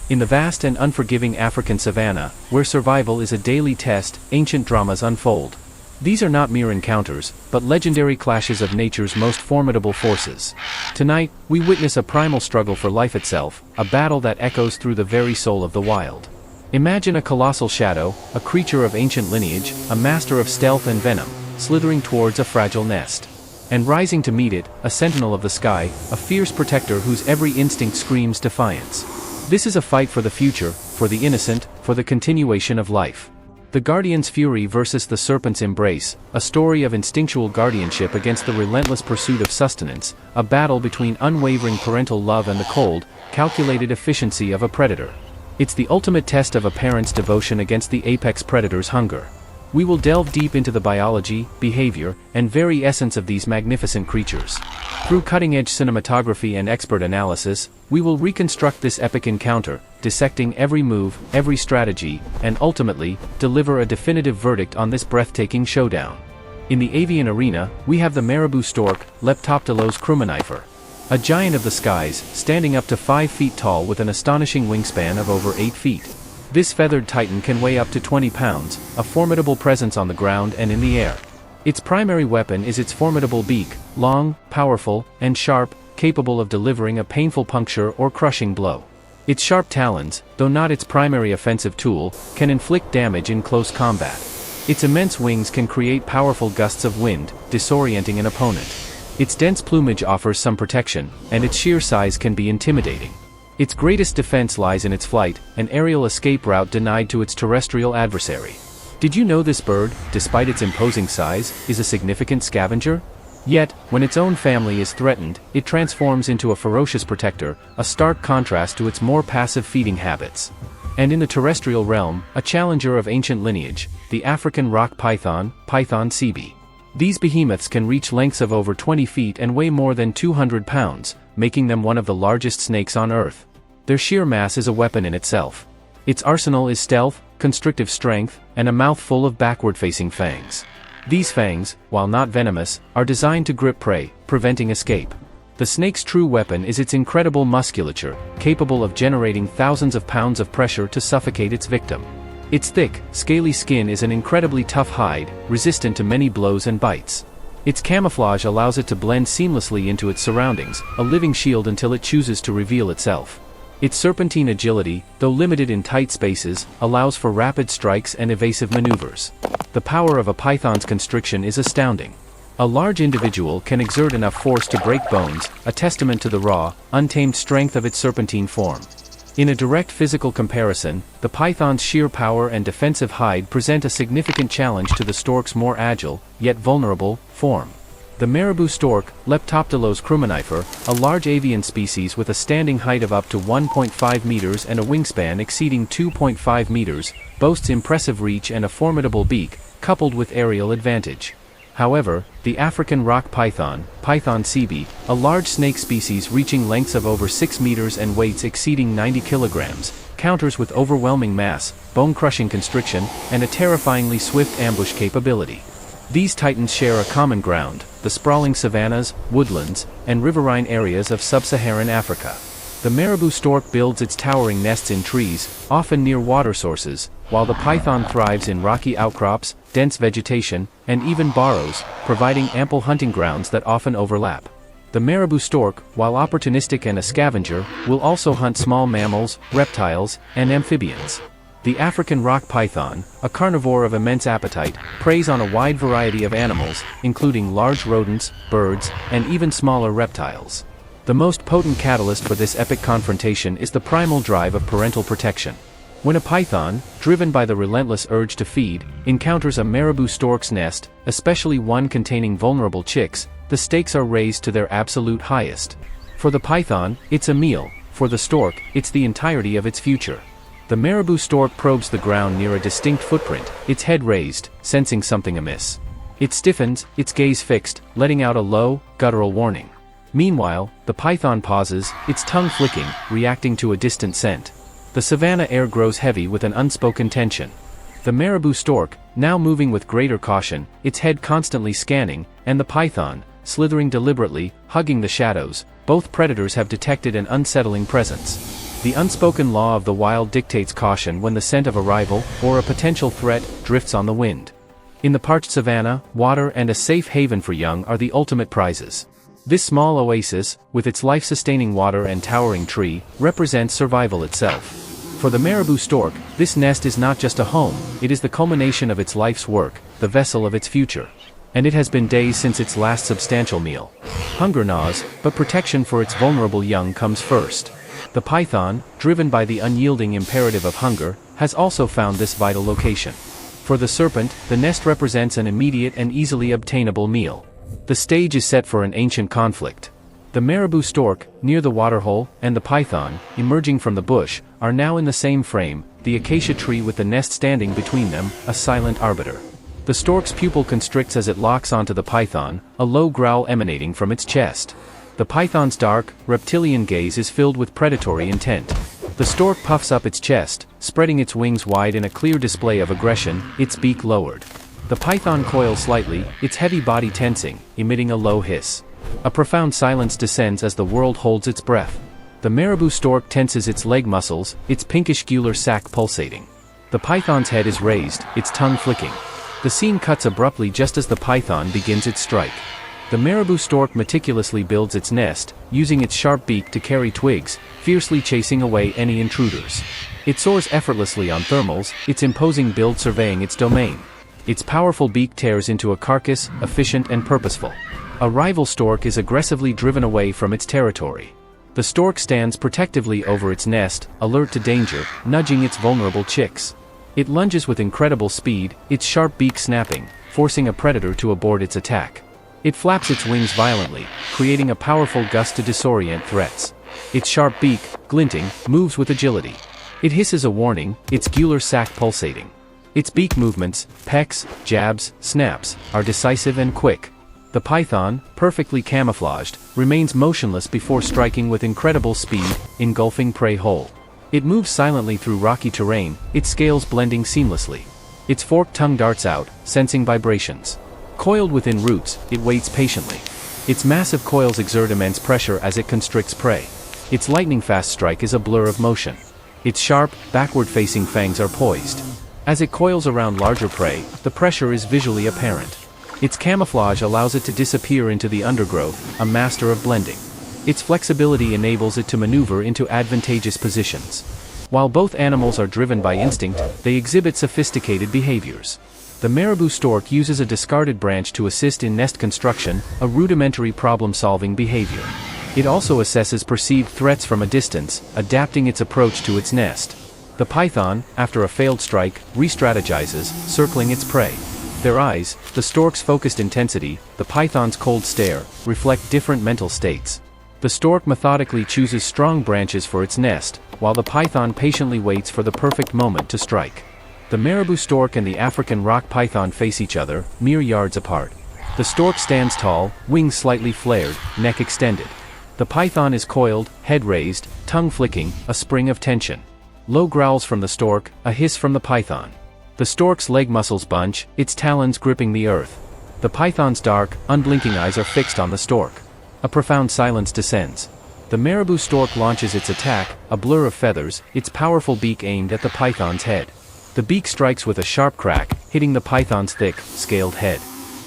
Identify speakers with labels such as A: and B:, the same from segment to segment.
A: In the vast and unforgiving African savanna, where survival is a daily test, ancient dramas unfold. These are not mere encounters, but legendary clashes of nature's most formidable forces. Tonight, we witness a primal struggle for life itself, a battle that echoes through the very soul of the wild. Imagine a colossal shadow, a creature of ancient lineage, a master of stealth and venom, slithering towards a fragile nest. And rising to meet it, a sentinel of the sky, a fierce protector whose every instinct screams defiance. This is a fight for the future, for the innocent, for the continuation of life. The Guardian's fury versus the serpent's embrace, a story of instinctual guardianship against the relentless pursuit of sustenance, a battle between unwavering parental love and the cold, calculated efficiency of a predator. It's the ultimate test of a parent's devotion against the apex predator's hunger. We will delve deep into the biology, behavior, and very essence of these magnificent creatures. Through cutting-edge cinematography and expert analysis, we will reconstruct this epic encounter, dissecting every move, every strategy, and ultimately, deliver a definitive verdict on this breathtaking showdown. In the avian arena, we have the Marabou Stork, Leptoptylos crumenifer. A giant of the skies, standing up to 5 feet tall with an astonishing wingspan of over 8 feet. This feathered titan can weigh up to 20 pounds, a formidable presence on the ground and in the air. Its primary weapon is its formidable beak, long, powerful, and sharp, capable of delivering a painful puncture or crushing blow. Its sharp talons, though not its primary offensive tool, can inflict damage in close combat. Its immense wings can create powerful gusts of wind, disorienting an opponent. Its dense plumage offers some protection, and its sheer size can be intimidating. Its greatest defense lies in its flight, an aerial escape route denied to its terrestrial adversary. Did you know this bird, despite its imposing size, is a significant scavenger? Yet, when its own family is threatened, it transforms into a ferocious protector, a stark contrast to its more passive feeding habits. And in the terrestrial realm, a challenger of ancient lineage, the African rock python, Python cebi. These behemoths can reach lengths of over 20 feet and weigh more than 200 pounds, making them one of the largest snakes on Earth. Their sheer mass is a weapon in itself. Its arsenal is stealth, constrictive strength, and a mouth full of backward-facing fangs. These fangs, while not venomous, are designed to grip prey, preventing escape. The snake's true weapon is its incredible musculature, capable of generating thousands of pounds of pressure to suffocate its victim. Its thick, scaly skin is an incredibly tough hide, resistant to many blows and bites. Its camouflage allows it to blend seamlessly into its surroundings, a living shield until it chooses to reveal itself. Its serpentine agility, though limited in tight spaces, allows for rapid strikes and evasive maneuvers. The power of a python's constriction is astounding. A large individual can exert enough force to break bones, a testament to the raw, untamed strength of its serpentine form. In a direct physical comparison, the python's sheer power and defensive hide present a significant challenge to the stork's more agile, yet vulnerable, form. The Marabou Stork, Leptoptylos crumenifer, a large avian species with a standing height of up to 1.5 meters and a wingspan exceeding 2.5 meters, boasts impressive reach and a formidable beak, coupled with aerial advantage. However, the African rock python, Python cebi, a large snake species reaching lengths of over 6 meters and weights exceeding 90 kilograms, counters with overwhelming mass, bone-crushing constriction, and a terrifyingly swift ambush capability. These titans share a common ground, the sprawling savannas, woodlands, and riverine areas of sub-Saharan Africa. The Marabou stork builds its towering nests in trees, often near water sources, while the python thrives in rocky outcrops, dense vegetation, and even burrows, providing ample hunting grounds that often overlap. The Marabou stork, while opportunistic and a scavenger, will also hunt small mammals, reptiles, and amphibians. The African rock python, a carnivore of immense appetite, preys on a wide variety of animals, including large rodents, birds, and even smaller reptiles. The most potent catalyst for this epic confrontation is the primal drive of parental protection. When a python, driven by the relentless urge to feed, encounters a Marabou stork's nest, especially one containing vulnerable chicks, the stakes are raised to their absolute highest. For the python, it's a meal; for the stork, it's the entirety of its future. The Marabou stork probes the ground near a distinct footprint, its head raised, sensing something amiss. It stiffens, its gaze fixed, letting out a low, guttural warning. Meanwhile, the python pauses, its tongue flicking, reacting to a distant scent. The savanna air grows heavy with an unspoken tension. The Marabou stork, now moving with greater caution, its head constantly scanning, and the python, slithering deliberately, hugging the shadows, both predators have detected an unsettling presence. The unspoken law of the wild dictates caution when the scent of a rival, or a potential threat, drifts on the wind. In the parched savanna, water and a safe haven for young are the ultimate prizes. This small oasis, with its life-sustaining water and towering tree, represents survival itself. For the Marabou stork, this nest is not just a home, it is the culmination of its life's work, the vessel of its future. And it has been days since its last substantial meal. Hunger gnaws, but protection for its vulnerable young comes first. The python, driven by the unyielding imperative of hunger, has also found this vital location. For the serpent, the nest represents an immediate and easily obtainable meal. The stage is set for an ancient conflict. The Marabou stork, near the waterhole, and the python, emerging from the bush, are now in the same frame, the acacia tree with the nest standing between them, a silent arbiter. The stork's pupil constricts as it locks onto the python, a low growl emanating from its chest. The python's dark, reptilian gaze is filled with predatory intent. The stork puffs up its chest, spreading its wings wide in a clear display of aggression, its beak lowered. The python coils slightly, its heavy body tensing, emitting a low hiss. A profound silence descends as the world holds its breath. The Marabou stork tenses its leg muscles, its pinkish gular sac pulsating. The python's head is raised, its tongue flicking. The scene cuts abruptly just as the python begins its strike. The Marabou stork meticulously builds its nest, using its sharp beak to carry twigs, fiercely chasing away any intruders. It soars effortlessly on thermals, its imposing build surveying its domain. Its powerful beak tears into a carcass, efficient and purposeful. A rival stork is aggressively driven away from its territory. The stork stands protectively over its nest, alert to danger, nudging its vulnerable chicks. It lunges with incredible speed, its sharp beak snapping, forcing a predator to abort its attack. It flaps its wings violently, creating a powerful gust to disorient threats. Its sharp beak, glinting, moves with agility. It hisses a warning, its gular sac pulsating. Its beak movements, pecks, jabs, snaps, are decisive and quick. The python, perfectly camouflaged, remains motionless before striking with incredible speed, engulfing prey whole. It moves silently through rocky terrain, its scales blending seamlessly. Its forked tongue darts out, sensing vibrations. Coiled within roots, it waits patiently. Its massive coils exert immense pressure as it constricts prey. Its lightning-fast strike is a blur of motion. Its sharp, backward-facing fangs are poised. As it coils around larger prey, the pressure is visually apparent. Its camouflage allows it to disappear into the undergrowth, a master of blending. Its flexibility enables it to maneuver into advantageous positions. While both animals are driven by instinct, they exhibit sophisticated behaviors. The Marabou stork uses a discarded branch to assist in nest construction, a rudimentary problem-solving behavior. It also assesses perceived threats from a distance, adapting its approach to its nest. The python, after a failed strike, re-strategizes, circling its prey. Their eyes, the stork's focused intensity, the python's cold stare, reflect different mental states. The stork methodically chooses strong branches for its nest, while the python patiently waits for the perfect moment to strike. The Marabou stork and the African rock python face each other, mere yards apart. The stork stands tall, wings slightly flared, neck extended. The python is coiled, head raised, tongue flicking, a spring of tension. Low growls from the stork, a hiss from the python. The stork's leg muscles bunch, its talons gripping the earth. The python's dark, unblinking eyes are fixed on the stork. A profound silence descends. The Marabou stork launches its attack, a blur of feathers, its powerful beak aimed at the python's head. The beak strikes with a sharp crack, hitting the python's thick, scaled head.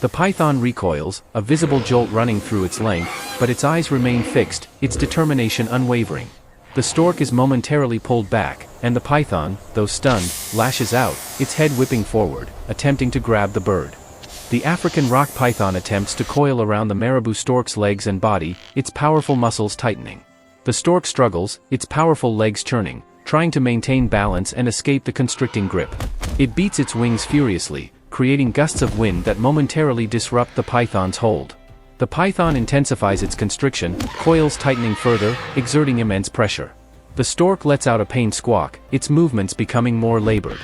A: The python recoils, a visible jolt running through its length, but its eyes remain fixed, its determination unwavering. The stork is momentarily pulled back, and the python, though stunned, lashes out, its head whipping forward, attempting to grab the bird. The African rock python attempts to coil around the Marabou stork's legs and body, its powerful muscles tightening. The stork struggles, its powerful legs churning, trying to maintain balance and escape the constricting grip. It beats its wings furiously, creating gusts of wind that momentarily disrupt the python's hold. The python intensifies its constriction, coils tightening further, exerting immense pressure. The stork lets out a pained squawk, its movements becoming more labored.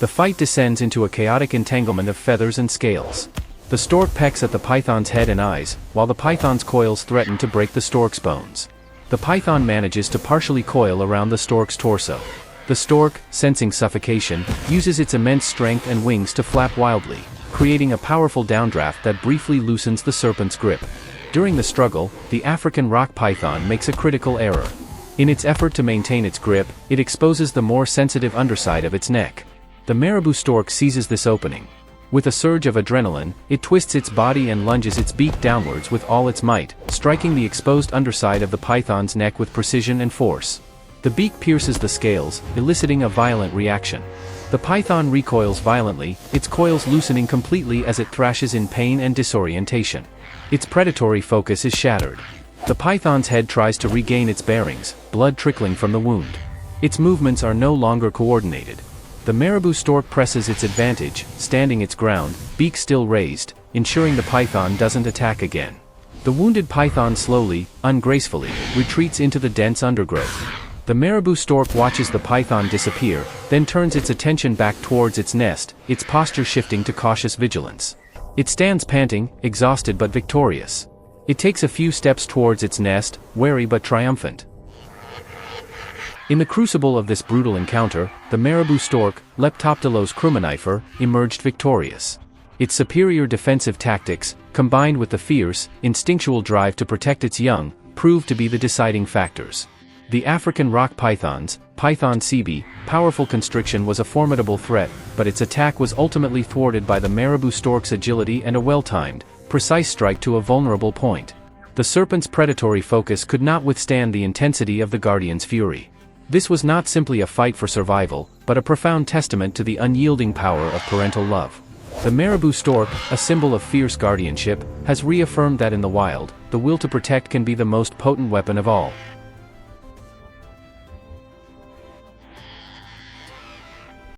A: The fight descends into a chaotic entanglement of feathers and scales. The stork pecks at the python's head and eyes, while the python's coils threaten to break the stork's bones. The python manages to partially coil around the stork's torso. The stork, sensing suffocation, uses its immense strength and wings to flap wildly, creating a powerful downdraft that briefly loosens the serpent's grip. During the struggle, the African rock python makes a critical error. In its effort to maintain its grip, it exposes the more sensitive underside of its neck. The Marabou stork seizes this opening. With a surge of adrenaline, it twists its body and lunges its beak downwards with all its might, striking the exposed underside of the python's neck with precision and force. The beak pierces the scales, eliciting a violent reaction. The python recoils violently, its coils loosening completely as it thrashes in pain and disorientation. Its predatory focus is shattered. The python's head tries to regain its bearings, blood trickling from the wound. Its movements are no longer coordinated. The Marabou stork presses its advantage, standing its ground, beak still raised, ensuring the python doesn't attack again. The wounded python slowly, ungracefully, retreats into the dense undergrowth. The Marabou stork watches the python disappear, then turns its attention back towards its nest, its posture shifting to cautious vigilance. It stands panting, exhausted but victorious. It takes a few steps towards its nest, wary but triumphant. In the crucible of this brutal encounter, the Marabou stork, Leptoptilos crumenifer, emerged victorious. Its superior defensive tactics, combined with the fierce, instinctual drive to protect its young, proved to be the deciding factors. The African rock pythons, Python cb, powerful constriction was a formidable threat, but its attack was ultimately thwarted by the Marabou stork's agility and a well-timed, precise strike to a vulnerable point. The serpent's predatory focus could not withstand the intensity of the guardian's fury. This was not simply a fight for survival, but a profound testament to the unyielding power of parental love. The Marabou stork, a symbol of fierce guardianship, has reaffirmed that in the wild, the will to protect can be the most potent weapon of all.